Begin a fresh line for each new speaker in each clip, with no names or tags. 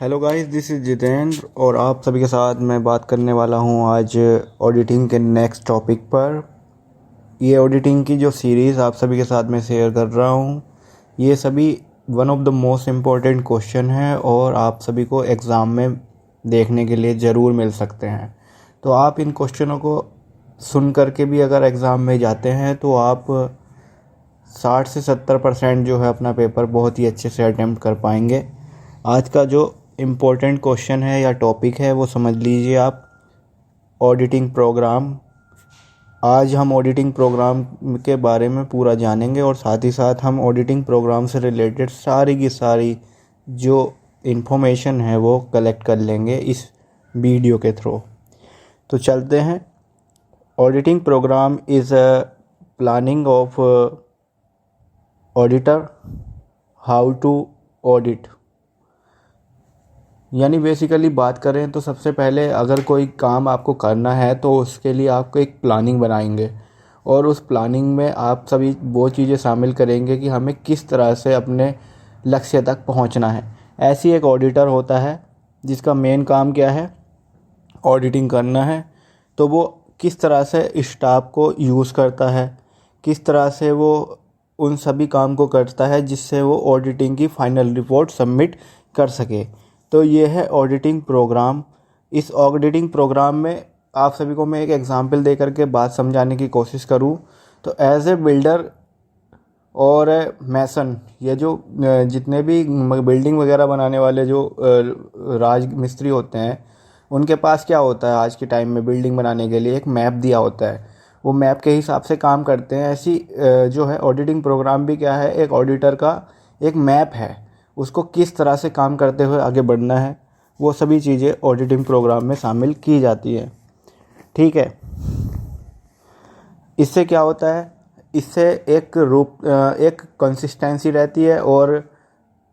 Hello guys, this is Jitendra और आप सभी के साथ मैं बात करने वाला हूं आज ऑडिटिंग के नेक्स्ट टॉपिक पर। ये ऑडिटिंग की जो सीरीज़ आप सभी के साथ मैं शेयर कर रहा हूं, ये सभी one of the most important question है और आप सभी को एग्ज़ाम में देखने के लिए ज़रूर मिल सकते हैं। तो आप इन क्वेश्चनों को सुन करके भी अगर एग्ज़ाम में जाते हैं तो आप 60 से 70% जो है अपना पेपर बहुत ही अच्छे से अटेम्प्ट कर पाएंगे। आज का जो इम्पोर्टेंट क्वेश्चन है या टॉपिक है वो समझ लीजिए आप, ऑडिटिंग प्रोग्राम। आज हम ऑडिटिंग प्रोग्राम के बारे में पूरा जानेंगे और साथ ही साथ हम ऑडिटिंग प्रोग्राम से रिलेटेड सारी की सारी जो इन्फॉर्मेशन है वो कलेक्ट कर लेंगे इस वीडियो के थ्रू। तो चलते हैं। Auditing program is a planning of auditor how to audit. यानी बेसिकली बात करें तो सबसे पहले अगर कोई काम आपको करना है तो उसके लिए आपको एक प्लानिंग बनाएंगे और उस प्लानिंग में आप सभी वो चीज़ें शामिल करेंगे कि हमें किस तरह से अपने लक्ष्य तक पहुंचना है। ऐसी एक ऑडिटर होता है जिसका मेन काम क्या है, ऑडिटिंग करना है। तो वो किस तरह से स्टाफ को यूज़ करता है, किस तरह से वो उन सभी काम को करता है जिससे वो ऑडिटिंग की फाइनल रिपोर्ट सबमिट कर सके। तो ये है ऑडिटिंग प्रोग्राम। इस ऑडिटिंग प्रोग्राम में आप सभी को मैं एक एग्जांपल दे करके बात समझाने की कोशिश करूं तो एज ए बिल्डर और मैसन, ये जो जितने भी बिल्डिंग वगैरह बनाने वाले जो राज मिस्त्री होते हैं, उनके पास क्या होता है आज के टाइम में बिल्डिंग बनाने के लिए एक मैप दिया होता है। वो मैप के हिसाब से काम करते हैं। ऐसी जो है ऑडिटिंग प्रोग्राम भी क्या है, एक ऑडिटर का एक मैप है। उसको किस तरह से काम करते हुए आगे बढ़ना है वो सभी चीज़ें ऑडिटिंग प्रोग्राम में शामिल की जाती है। ठीक है। इससे क्या होता है, इससे एक कंसिस्टेंसी रहती है और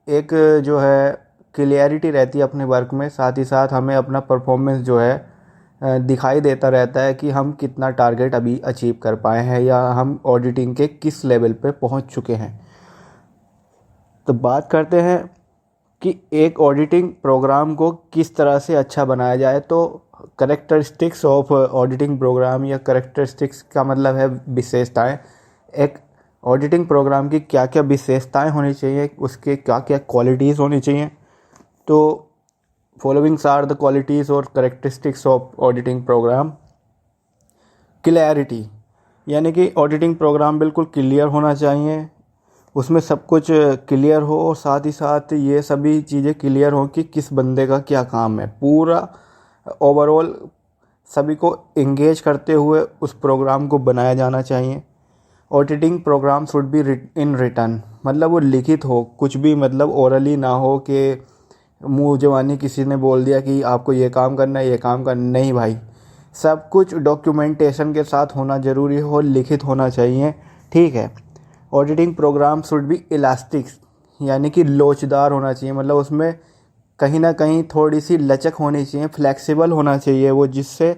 एक जो है क्लियरिटी रहती है अपने वर्क में। साथ ही साथ हमें अपना परफॉर्मेंस जो है दिखाई देता रहता है कि हम कितना टारगेट अभी अचीव कर पाए हैं या हम ऑडिटिंग के किस लेवल पे पहुंच चुके हैं। तो बात करते हैं कि एक ऑडिटिंग प्रोग्राम को किस तरह से अच्छा बनाया जाए। तो करेक्टरिस्टिक्स ऑफ ऑडिटिंग प्रोग्राम या करेक्टरिस्टिक्स का मतलब है विशेषताएं। एक ऑडिटिंग प्रोग्राम की क्या क्या विशेषताएं होनी चाहिए, उसके क्या क्या क्वालिटीज़ होनी चाहिए। तो फॉलोइंग्स आर द क्वालिटीज़ और characteristics of auditing program. Clarity, यानी कि ऑडिटिंग प्रोग्राम बिल्कुल क्लियर होना चाहिए, उसमें सब कुछ क्लियर हो और साथ ही साथ ये सभी चीज़ें क्लियर हो कि किस बंदे का क्या काम है। पूरा ओवरऑल सभी को एंगेज करते हुए उस प्रोग्राम को बनाया जाना चाहिए। Auditing program should be in written, मतलब वो लिखित हो, कुछ भी मतलब ओरली ना हो कि मुँह जबानी किसी ने बोल दिया कि आपको ये काम करना है, ये काम करना नहीं भाई। सब कुछ डॉक्यूमेंटेशन के साथ होना ज़रूरी हो, लिखित होना चाहिए। ठीक है। Auditing program should B elastic, यानी कि लोचदार होना चाहिए, मतलब उसमें कहीं ना कहीं थोड़ी सी लचक होनी चाहिए, फ्लेक्सिबल होना चाहिए वो, जिससे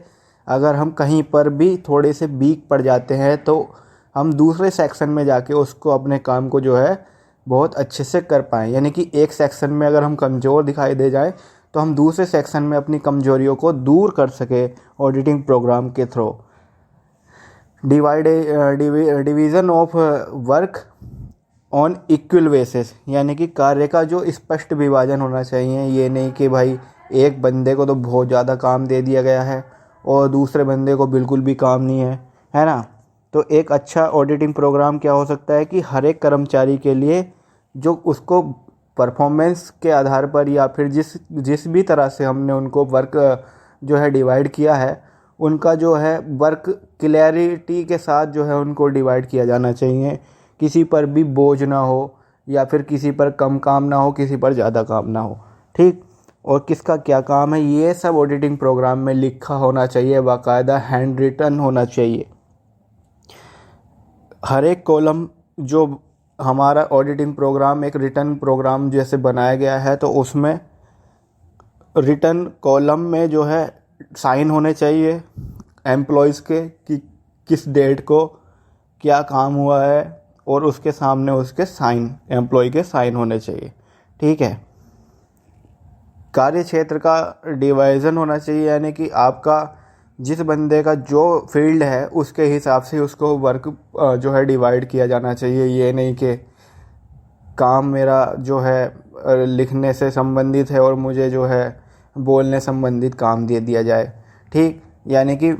अगर हम कहीं पर भी थोड़े से वीक पड़ जाते हैं तो हम दूसरे सेक्शन में जाके उसको अपने काम को जो है बहुत अच्छे से कर पाएँ। यानी कि एक सेक्शन में अगर हम कमज़ोर दिखाई दे जाए तो हम दूसरे सेक्शन में अपनी कमज़ोरियों को दूर कर सके ऑडिटिंग प्रोग्राम के through. Division of work on equal basis, यानी कि कार्य का जो स्पष्ट विभाजन होना चाहिए। ये नहीं कि भाई एक बंदे को तो बहुत ज़्यादा काम दे दिया गया है और दूसरे बंदे को बिल्कुल भी काम नहीं है ना। तो एक अच्छा ऑडिटिंग प्रोग्राम क्या हो सकता है कि हर एक कर्मचारी के लिए जो उसको परफॉर्मेंस के आधार पर या फिर जिस भी तरह से हमने उनको वर्क जो है डिवाइड किया है, उनका जो है वर्क क्लैरिटी के साथ जो है उनको डिवाइड किया जाना चाहिए। किसी पर भी बोझ ना हो या फिर किसी पर कम काम ना हो, किसी पर ज़्यादा काम ना हो। ठीक। और किसका क्या काम है ये सब ऑडिटिंग प्रोग्राम में लिखा होना चाहिए, बाकायदा हैंड रिटन होना चाहिए। हर एक कॉलम जो हमारा ऑडिटिंग प्रोग्राम एक रिटन प्रोग्राम जैसे बनाया गया है तो उसमें रिटन कॉलम में जो है साइन होने चाहिए एम्प्लॉयज़ के कि किस डेट को क्या काम हुआ है और उसके सामने उसके साइन, एम्प्लॉय के साइन होने चाहिए। ठीक है। कार्य क्षेत्र का डिवाइज़न होना चाहिए, यानी कि आपका जिस बंदे का जो फील्ड है उसके हिसाब से उसको वर्क जो है डिवाइड किया जाना चाहिए। ये नहीं कि काम मेरा जो है लिखने से संबंधित है और मुझे जो है बोलने संबंधित काम दे दिया जाए। ठीक, यानी कि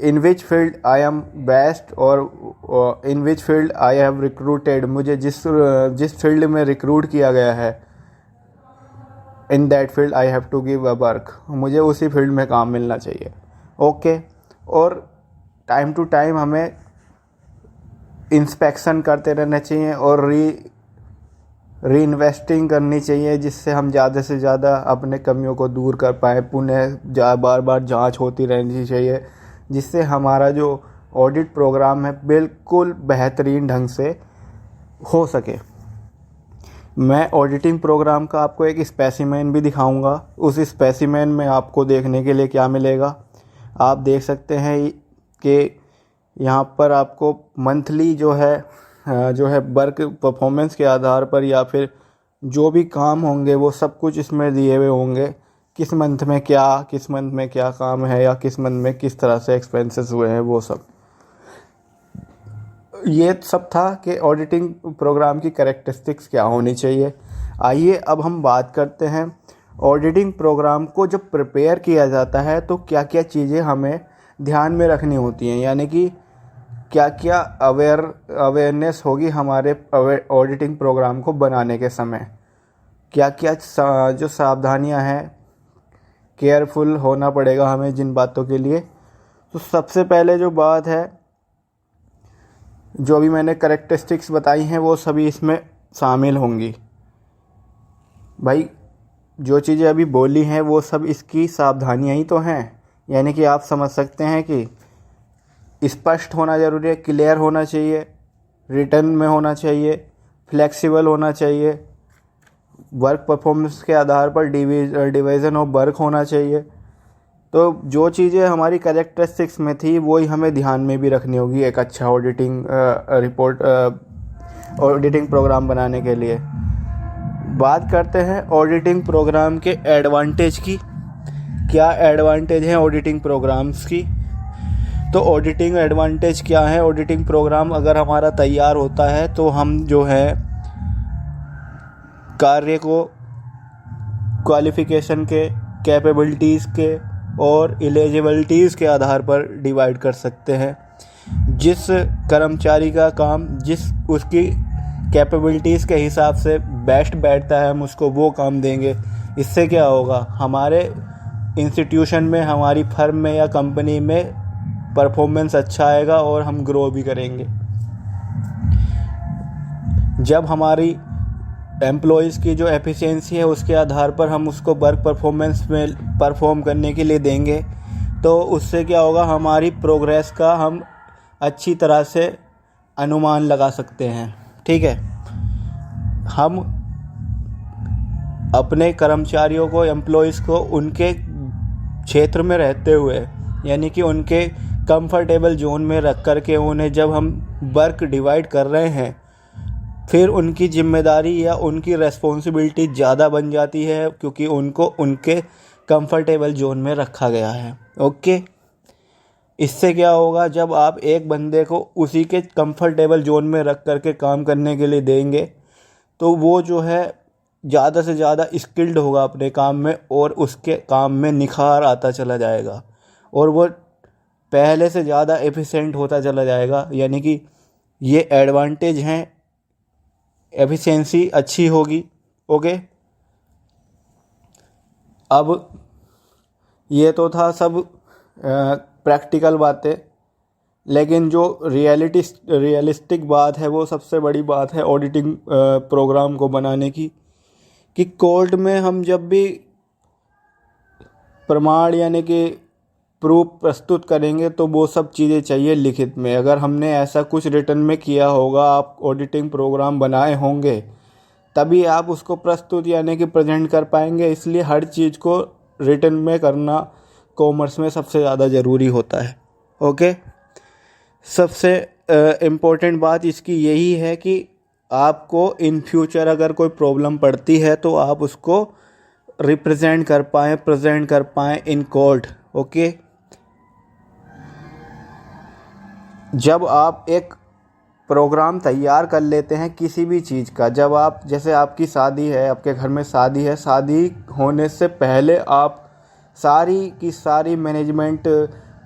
in which field I am best और in which field I have recruited, मुझे जिस फील्ड में रिक्रूट किया गया है, in that field I have to give a work, मुझे उसी फील्ड में काम मिलना चाहिए। ओके। और टाइम टू टाइम हमें इंस्पेक्शन करते रहना चाहिए और री इन्वेस्टिंग करनी चाहिए, जिससे हम ज़्यादा से ज़्यादा अपने कमियों को दूर कर पाएँ। पुनः बार बार जांच होती रहनी चाहिए, जिससे हमारा जो ऑडिट प्रोग्राम है बिल्कुल बेहतरीन ढंग से हो सके। मैं ऑडिटिंग प्रोग्राम का आपको एक स्पेसिमेन भी दिखाऊंगा। उस स्पेसिमेन में आपको देखने के लिए क्या मिलेगा, आप देख सकते हैं कि यहाँ पर आपको मंथली जो है वर्क परफॉर्मेंस के आधार पर या फिर जो भी काम होंगे वो सब कुछ इसमें दिए हुए होंगे। किस मंथ में क्या काम है या किस मंथ में किस तरह से एक्सपेंसेस हुए हैं, वो सब। ये सब था कि ऑडिटिंग प्रोग्राम की कैरेक्टरिस्टिक्स क्या होनी चाहिए। आइए अब हम बात करते हैं ऑडिटिंग प्रोग्राम को जब प्रिपेयर किया जाता है तो क्या क्या चीज़ें हमें ध्यान में रखनी होती हैं, यानी कि क्या क्या अवेयरनेस होगी हमारे ऑडिटिंग प्रोग्राम को बनाने के समय। क्या क्या जो सावधानियां हैं, केयरफुल होना पड़ेगा हमें जिन बातों के लिए। तो सबसे पहले जो बात है, जो भी मैंने कैरेक्टरिस्टिक्स बताई हैं वो सभी इसमें शामिल होंगी। भाई जो चीज़ें अभी बोली हैं वो सब इसकी सावधानियां ही तो हैं, यानी कि आप समझ सकते हैं कि स्पष्ट होना ज़रूरी है, क्लियर होना चाहिए, रिटर्न में होना चाहिए, फ्लेक्सिबल होना चाहिए, वर्क परफॉर्मेंस के आधार पर डिवीज़न ऑफ वर्क होना चाहिए। तो जो चीज़ें हमारी कैरेक्टरिस्टिक्स में थी वही हमें ध्यान में भी रखनी होगी एक अच्छा ऑडिटिंग प्रोग्राम बनाने के लिए। बात करते हैं ऑडिटिंग प्रोग्राम के एडवांटेज की। क्या एडवांटेज हैं ऑडिटिंग प्रोग्राम्स की? तो ऑडिटिंग एडवांटेज क्या है? ऑडिटिंग प्रोग्राम अगर हमारा तैयार होता है तो हम जो है कार्य को क्वालिफ़िकेशन के, कैपेबिलिटीज़ के और एलिजिबिलिटीज़ के आधार पर डिवाइड कर सकते हैं। जिस कर्मचारी का काम जिस उसकी कैपेबिलिटीज़ के हिसाब से बेस्ट बैठता है हम उसको वो काम देंगे। इससे क्या होगा, हमारे इंस्टीट्यूशन में, हमारी फर्म में या कंपनी में परफॉर्मेंस अच्छा आएगा और हम ग्रो भी करेंगे। जब हमारी एम्प्लॉयज़ की जो एफिशिएंसी है उसके आधार पर हम उसको वर्क परफॉर्मेंस में परफॉर्म करने के लिए देंगे, तो उससे क्या होगा, हमारी प्रोग्रेस का हम अच्छी तरह से अनुमान लगा सकते हैं। ठीक है, हम अपने कर्मचारियों को, एम्प्लॉयज़ को उनके क्षेत्र में रहते हुए, यानी कि उनके कंफर्टेबल जोन में रख कर के उन्हें जब हम वर्क डिवाइड कर रहे हैं, फिर उनकी जिम्मेदारी या उनकी रेस्पॉन्सिबिलिटी ज़्यादा बन जाती है, क्योंकि उनको उनके कंफर्टेबल जोन में रखा गया है। ओके। इससे क्या होगा, जब आप एक बंदे को उसी के कंफर्टेबल जोन में रख करके काम करने के लिए देंगे तो वो जो है ज़्यादा से ज़्यादा स्किल्ड होगा अपने काम में और उसके काम में निखार आता चला जाएगा और वो पहले से ज़्यादा एफिशिएंट होता चला जाएगा। यानी कि ये एडवांटेज हैं, एफिशिएंसी अच्छी होगी। ओके। अब ये तो था सब प्रैक्टिकल बातें, लेकिन जो रियलिस्टिक बात है वो सबसे बड़ी बात है ऑडिटिंग प्रोग्राम को बनाने की, कि कोर्ट में हम जब भी प्रमाण यानी कि प्रूफ प्रस्तुत करेंगे तो वो सब चीज़ें चाहिए लिखित में। अगर हमने ऐसा कुछ रिटर्न में किया होगा, आप ऑडिटिंग प्रोग्राम बनाए होंगे, तभी आप उसको प्रस्तुत यानी कि प्रेजेंट कर पाएंगे। इसलिए हर चीज़ को रिटर्न में करना कॉमर्स में सबसे ज़्यादा ज़रूरी होता है। ओके। सबसे इम्पोर्टेंट बात इसकी यही है कि आपको इन फ्यूचर अगर कोई प्रॉब्लम पड़ती है तो आप उसको रिप्रेजेंट कर पाएँ, प्रेजेंट कर पाएँ इन कोर्ट। ओके, जब आप एक प्रोग्राम तैयार कर लेते हैं किसी भी चीज़ का, जब आप जैसे आपकी शादी है, आपके घर में शादी है, शादी होने से पहले आप सारी की सारी मैनेजमेंट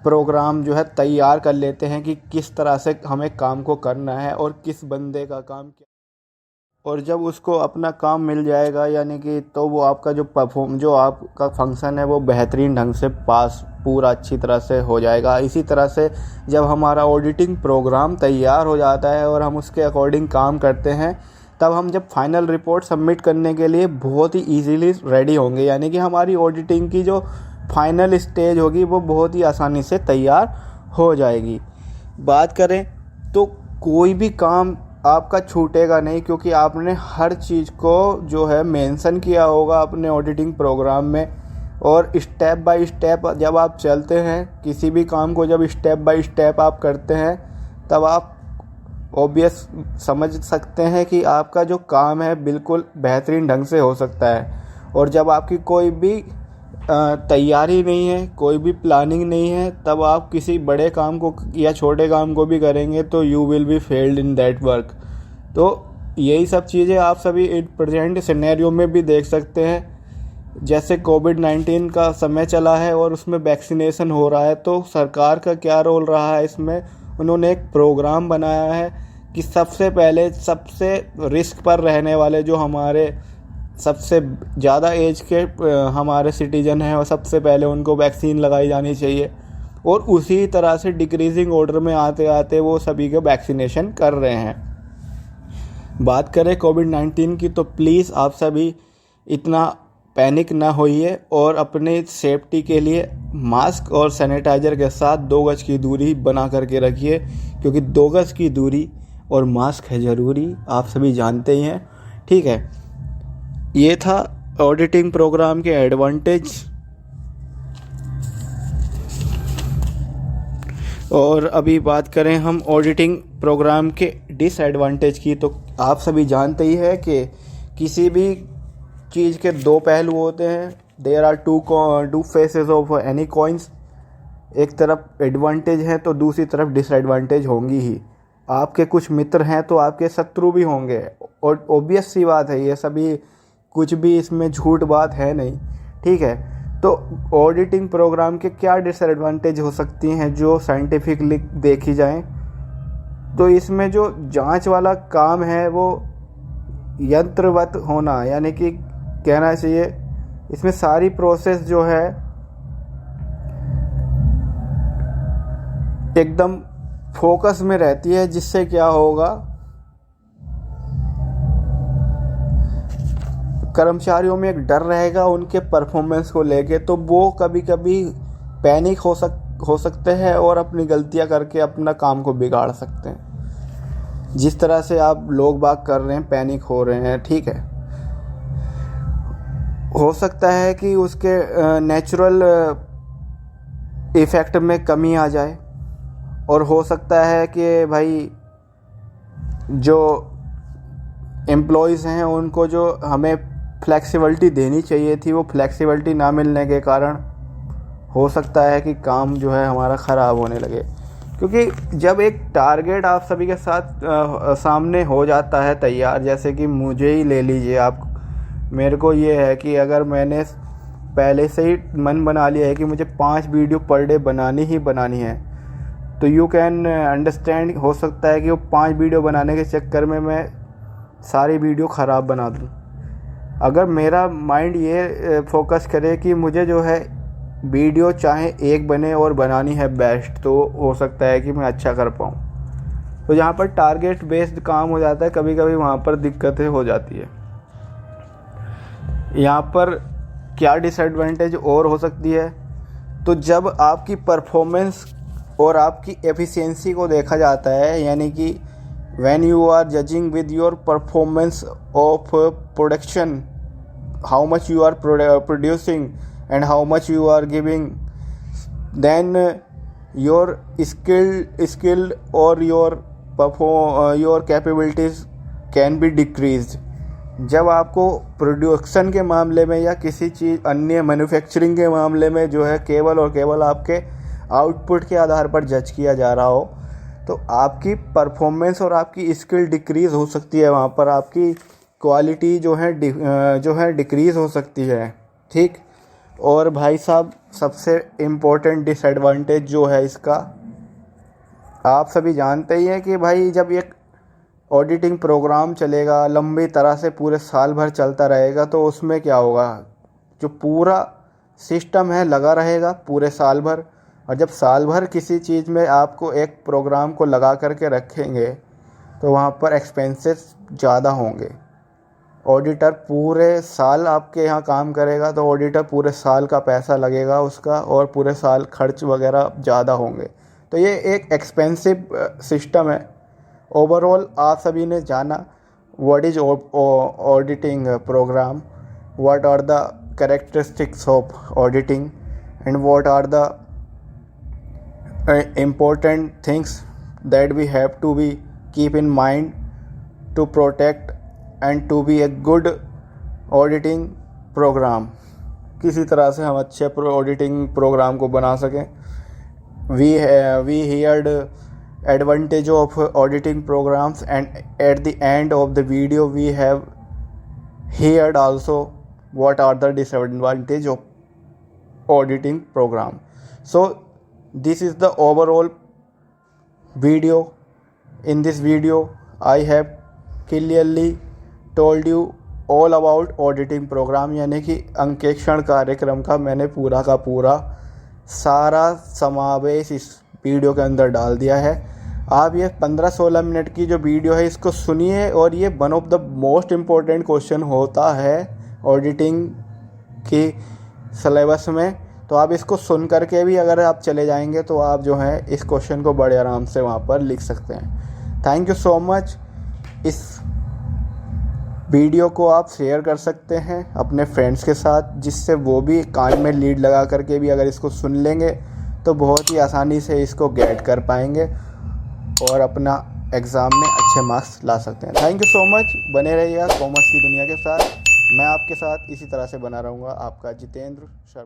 प्रोग्राम जो है तैयार कर लेते हैं कि किस तरह से हमें काम को करना है और किस बंदे का काम क्या, और जब उसको अपना काम मिल जाएगा यानी कि तो वो आपका जो आपका फंक्शन है वो बेहतरीन ढंग से पास पूरा अच्छी तरह से हो जाएगा। इसी तरह से जब हमारा ऑडिटिंग प्रोग्राम तैयार हो जाता है और हम उसके अकॉर्डिंग काम करते हैं, तब हम जब फाइनल रिपोर्ट सबमिट करने के लिए बहुत ही ईजीली रेडी होंगे, यानी कि हमारी ऑडिटिंग की जो फाइनल स्टेज होगी वो बहुत ही आसानी से तैयार हो जाएगी। बात करें तो कोई भी काम आपका छूटेगा नहीं, क्योंकि आपने हर चीज़ को जो है मेंशन किया होगा अपने ऑडिटिंग प्रोग्राम में। और स्टेप बाय स्टेप जब आप चलते हैं किसी भी काम को, जब स्टेप बाय स्टेप आप करते हैं, तब आप ऑब्वियस समझ सकते हैं कि आपका जो काम है बिल्कुल बेहतरीन ढंग से हो सकता है। और जब आपकी कोई भी तैयारी नहीं है, कोई भी प्लानिंग नहीं है, तब आप किसी बड़े काम को या छोटे काम को भी करेंगे तो you will be failed in that work. तो यही सब चीज़ें आप सभी इन प्रेजेंट सिनेरियो में भी देख सकते हैं। जैसे कोविड-19 का समय चला है और उसमें वैक्सीनेशन हो रहा है, तो सरकार का क्या रोल रहा है इसमें, उन्होंने एक प्रोग्राम बनाया है कि सबसे पहले सबसे रिस्क पर रहने वाले जो हमारे सबसे ज़्यादा एज के हमारे सिटीजन हैं, और सबसे पहले उनको वैक्सीन लगाई जानी चाहिए। और उसी तरह से डिक्रीजिंग ऑर्डर में आते आते वो सभी को वैक्सीनेशन कर रहे हैं। बात करें कोविड-19 की, तो प्लीज़ आप सभी इतना पैनिक ना होइए और अपने सेफ्टी के लिए मास्क और सैनिटाइज़र के साथ 2 गज की दूरी बना करके रखिए, क्योंकि 2 गज की दूरी और मास्क है ज़रूरी, आप सभी जानते ही हैं। ठीक है, ये था ऑडिटिंग प्रोग्राम के एडवांटेज। और अभी बात करें हम ऑडिटिंग प्रोग्राम के डिसएडवांटेज की, तो आप सभी जानते ही है कि किसी भी चीज़ के 2 पहलू होते हैं। There are two faces of any coins. एक तरफ एडवांटेज है तो दूसरी तरफ डिसएडवांटेज होंगी ही। आपके कुछ मित्र हैं तो आपके शत्रु भी होंगे, और ऑब्वियस सी बात है, ये सभी कुछ भी इसमें झूठ बात है नहीं। ठीक है, तो ऑडिटिंग प्रोग्राम के क्या डिसएडवांटेज हो सकती हैं जो साइंटिफिकली देखी जाएं, तो इसमें जो जांच वाला काम है वो यंत्रवत होना, यानी कि कहना चाहिए इसमें सारी प्रोसेस जो है एकदम फोकस में रहती है, जिससे क्या होगा, कर्मचारियों में एक डर रहेगा उनके परफॉर्मेंस को लेके, तो वो कभी कभी पैनिक हो सकते हैं और अपनी गलतियां करके अपना काम को बिगाड़ सकते हैं, जिस तरह से आप लोग बाग कर रहे हैं, पैनिक हो रहे हैं। ठीक है, हो सकता है कि उसके नेचुरल इफ़ेक्ट में कमी आ जाए, और हो सकता है कि भाई जो एम्प्लॉयज़ हैं उनको जो हमें फ्लेक्सिबिलिटी देनी चाहिए थी वो फ्लेक्सिबिलिटी ना मिलने के कारण हो सकता है कि काम जो है हमारा ख़राब होने लगे। क्योंकि जब एक टारगेट आप सभी के साथ सामने हो जाता है तैयार, जैसे कि मुझे ही ले लीजिए आप, मेरे को ये है कि अगर मैंने पहले से ही मन बना लिया है कि मुझे 5 वीडियो पर डे बनानी ही बनानी है, तो यू कैन अंडरस्टैंड, हो सकता है कि वो 5 वीडियो बनाने के चक्कर में मैं सारी वीडियो ख़राब बना दूँ। अगर मेरा माइंड ये फोकस करे कि मुझे जो है वीडियो चाहे एक बने और बनानी है बेस्ट, तो हो सकता है कि मैं अच्छा कर पाऊँ। तो जहाँ पर टारगेट बेस्ड काम हो जाता है, कभी कभी वहाँ पर दिक्कतें हो जाती है। यहाँ पर क्या डिसएडवांटेज और हो सकती है, तो जब आपकी परफॉर्मेंस और आपकी एफिशिएंसी को देखा जाता है, यानी कि when you are judging with your performance of production, how much you are producing and how much you are giving, then your skill or your capabilities can be decreased, जब आपको प्रोडक्शन के मामले में या किसी चीज़ अन्य मैन्युफैक्चरिंग के मामले में जो है केवल और केवल आपके आउटपुट के आधार पर जज किया जा रहा हो, तो आपकी परफॉर्मेंस और आपकी स्किल डिक्रीज़ हो सकती है। वहाँ पर आपकी क्वालिटी जो है डिक्रीज़ हो सकती है। ठीक। और भाई साहब, सबसे इम्पोर्टेंट डिसएडवांटेज जो है इसका, आप सभी जानते ही हैं कि भाई जब एक ऑडिटिंग प्रोग्राम चलेगा लंबी तरह से पूरे साल भर चलता रहेगा, तो उसमें क्या होगा, जो पूरा सिस्टम है लगा रहेगा पूरे साल भर। और जब साल भर किसी चीज़ में आपको एक प्रोग्राम को लगा करके रखेंगे, तो वहाँ पर एक्सपेंसेस ज़्यादा होंगे। ऑडिटर पूरे साल आपके यहाँ काम करेगा, तो ऑडिटर पूरे साल का पैसा लगेगा उसका, और पूरे साल खर्च वगैरह ज़्यादा होंगे। तो ये एक एक्सपेंसिव सिस्टम है। ओवरऑल आप सभी ने जाना what is auditing program, what are the characteristics of auditing, and what are the important things that we have to be keep in mind to protect and to be a good auditing program। किसी तरह से हम अच्छे auditing programme को बना सकें। we heard advantage of auditing programs, and at the end of the video we have heard also what are the disadvantage of auditing program. So this is the overall video. In this video I have clearly told you all about auditing program, यानी कि अंकेक्षण कार्यक्रम का मैंने पूरा का पूरा सारा समावेश इस वीडियो के अंदर डाल दिया है। आप ये 15-16 मिनट की जो वीडियो है इसको सुनिए, और ये one of the most important question होता है ऑडिटिंग की सिलेबस में। तो आप इसको सुन करके भी अगर आप चले जाएंगे, तो आप जो है इस क्वेश्चन को बड़े आराम से वहाँ पर लिख सकते हैं। Thank you so much. इस वीडियो को आप शेयर कर सकते हैं अपने फ्रेंड्स के साथ, जिससे वो भी कान में लीड लगा करके भी अगर इसको सुन लेंगे, तो बहुत ही आसानी से इसको गेट कर पाएंगे और अपना एग्ज़ाम में अच्छे मार्क्स ला सकते हैं। Thank you so much. बने रहिएगा कॉमर्स की दुनिया के साथ। मैं आपके साथ इसी तरह से बना रहूँगा। आपका जितेंद्र शर्मा।